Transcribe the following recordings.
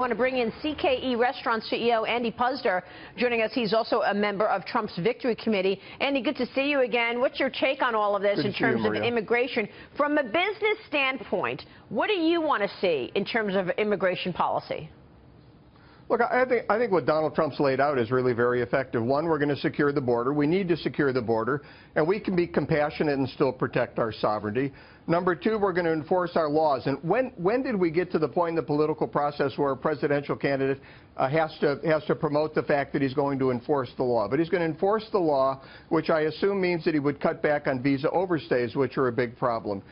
I want to bring in CKE Restaurant CEO Andy Puzder joining us. He's also a member of Trump's Victory Committee. Andy, good to see you again. What's your take on all of this in terms of immigration? From a business standpoint, what do you want to see in terms of immigration policy? Look, I think what Donald Trump's laid out is really very effective. One, we're going to secure the border. We need to secure the border, and we can be compassionate and still protect our sovereignty. Number two, we're going to enforce our laws. And when did we get to the point in the political process where a presidential candidate has to promote the fact that he's going to enforce the law? But he's going to enforce the law, which I assume means that he would cut back on visa overstays, which are a big problem.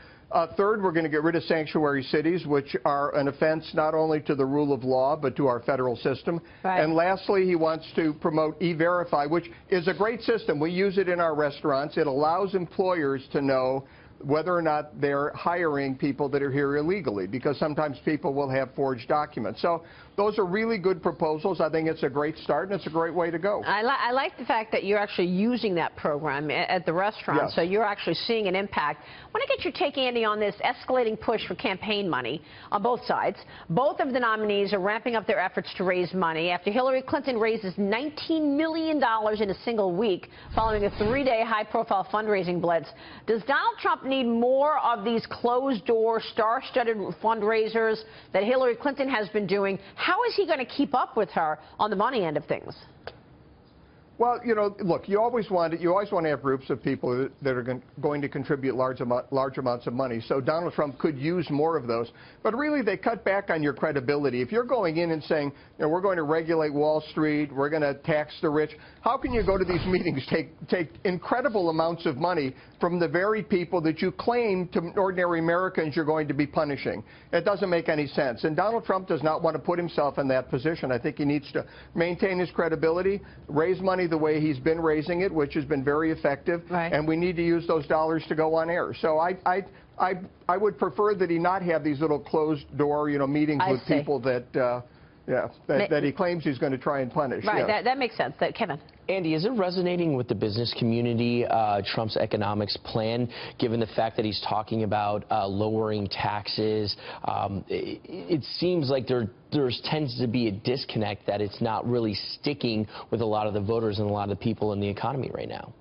Third, we're going to get rid of sanctuary cities, which are an offense not only to the rule of law, but to our federal system. Right. And lastly, he wants to promote E-Verify, which is a great system. We use it in our restaurants. It allows employers to know whether or not they're hiring people that are here illegally, because sometimes people will have forged documents. So those are really good proposals. I think it's a great start, and it's a great way to go. I like the fact that you're actually using that program at the restaurant, yes. So you're actually seeing an impact. I want to get your take, Andy, on this escalating push for campaign money on both sides. Both of the nominees are ramping up their efforts to raise money after Hillary Clinton raises $19 million in a single week following a 3-day high-profile fundraising blitz. Does Donald Trump need more of these closed-door, star-studded fundraisers that Hillary Clinton has been doing? How is he going to keep up with her on the money end of things? Well, you know, look, you always want to have groups of people that are going to contribute large amounts of money. So Donald Trump could use more of those. But really, they cut back on your credibility. If you're going in and saying, you know, we're going to regulate Wall Street, we're going to tax the rich, how can you go to these meetings, take incredible amounts of money from the very people that you claim to ordinary Americans you're going to be punishing? It doesn't make any sense. And Donald Trump does not want to put himself in that position. I think he needs to maintain his credibility, raise money the way he's been raising it, which has been very effective, right. And we need to use those dollars to go on air. So I would prefer that he not have these little closed-door, you know, meetings with people that that he claims he's going to try and punish. Right, yeah. that makes sense. Kevin. Andy, is it resonating with the business community, Trump's economics plan, given the fact that he's talking about lowering taxes? It seems like there tends to be a disconnect, that it's not really sticking with a lot of the voters and a lot of the people in the economy right now.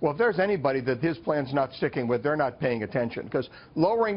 Well, if there's anybody that his plan's not sticking with, they're not paying attention. Because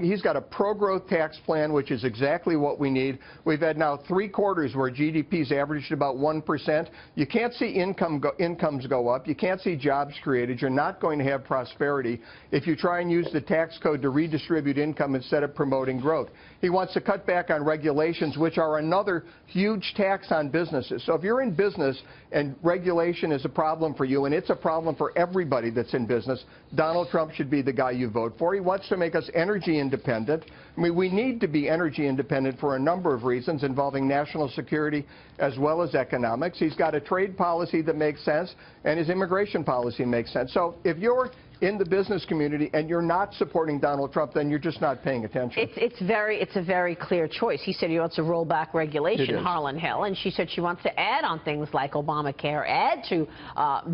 he's got a pro-growth tax plan, which is exactly what we need. We've had now 3 quarters where GDP's averaged about 1%. You can't see incomes go up. You can't see jobs created. You're not going to have prosperity if you try and use the tax code to redistribute income instead of promoting growth. He wants to cut back on regulations, which are another huge tax on businesses. So if you're in business and regulation is a problem for you, and it's a problem for everybody that's in business, Donald Trump should be the guy you vote for. He wants to make us energy independent. I mean, we need to be energy independent for a number of reasons involving national security as well as economics. He's got a trade policy that makes sense, and his immigration policy makes sense. So if you're in the business community and you're not supporting Donald Trump, then you're just not paying attention. It's a very clear choice. He said he wants to roll back regulation, Harlan Hill, and she said she wants to add on things like Obamacare, add to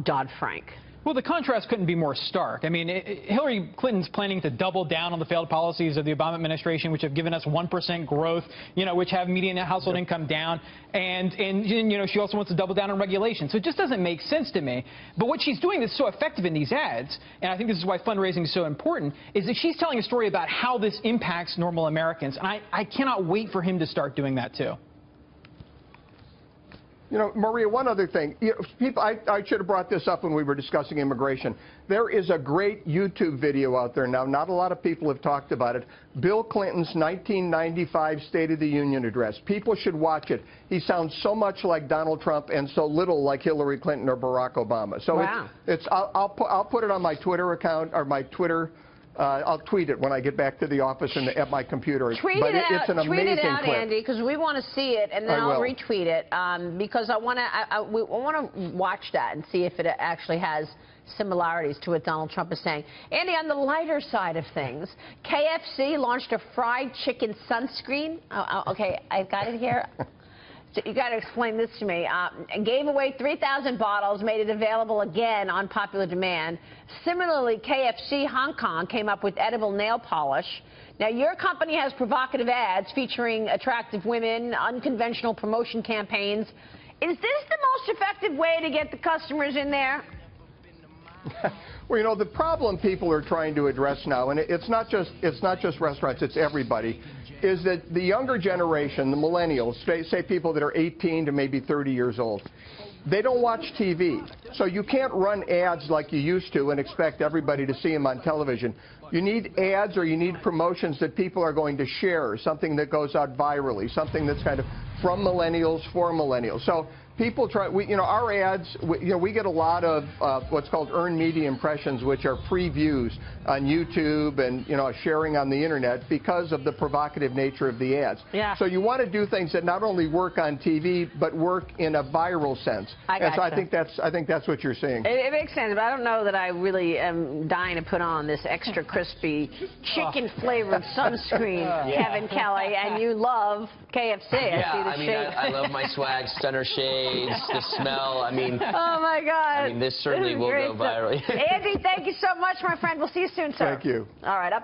Dodd-Frank. Well, the contrast couldn't be more stark. I mean, Hillary Clinton's planning to double down on the failed policies of the Obama administration, which have given us 1% growth, you know, which have median household income down, and you know, she also wants to double down on regulation. So it just doesn't make sense to me. But what she's doing that's so effective in these ads, and I think this is why fundraising is so important, is that she's telling a story about how this impacts normal Americans, and I cannot wait for him to start doing that too. You know, Maria, one other thing. You know, I should have brought this up when we were discussing immigration. There is a great YouTube video out there now. Not a lot of people have talked about it. Bill Clinton's 1995 State of the Union address. People should watch it. He sounds so much like Donald Trump and so little like Hillary Clinton or Barack Obama. So wow. I'll put it on my Twitter account, or my Twitter. I'll tweet it when I get back to the office and at my computer. Tweet it out, Andy, because we want to see it, and then I'll retweet it because I want to watch that and see if it actually has similarities to what Donald Trump is saying. Andy, on the lighter side of things, KFC launched a fried chicken sunscreen. Okay, I've got it here. So you got to explain this to me. Gave away 3,000 bottles, made it available again on popular demand. Similarly, KFC Hong Kong came up with edible nail polish. Now, your company has provocative ads featuring attractive women, unconventional promotion campaigns. Is this the most effective way to get the customers in there? Well, you know, the problem people are trying to address now, and it's not just restaurants, it's everybody, is that the younger generation, the millennials, say people that are 18 to maybe 30 years old, they don't watch TV. So you can't run ads like you used to and expect everybody to see them on television. You need ads or you need promotions that people are going to share, something that goes out virally, something that's kind of from millennials for millennials. So people try, our ads, we get a lot of what's called earned media impressions, which are free views on YouTube and, sharing on the internet because of the provocative nature of the ads. Yeah. So you want to do things that not only work on TV, but work in a viral sense. And so I think that's what you're seeing. It makes sense, but I don't know that I really am dying to put on this extra crispy chicken-flavored sunscreen, Kevin Kelly, and you love KFC. Yeah, I love my swag, stunner shades, the smell. I mean, oh my God! I mean, this certainly will go viral. Andy, thank you so much, my friend. We'll see you soon, sir. Thank you. All right, up.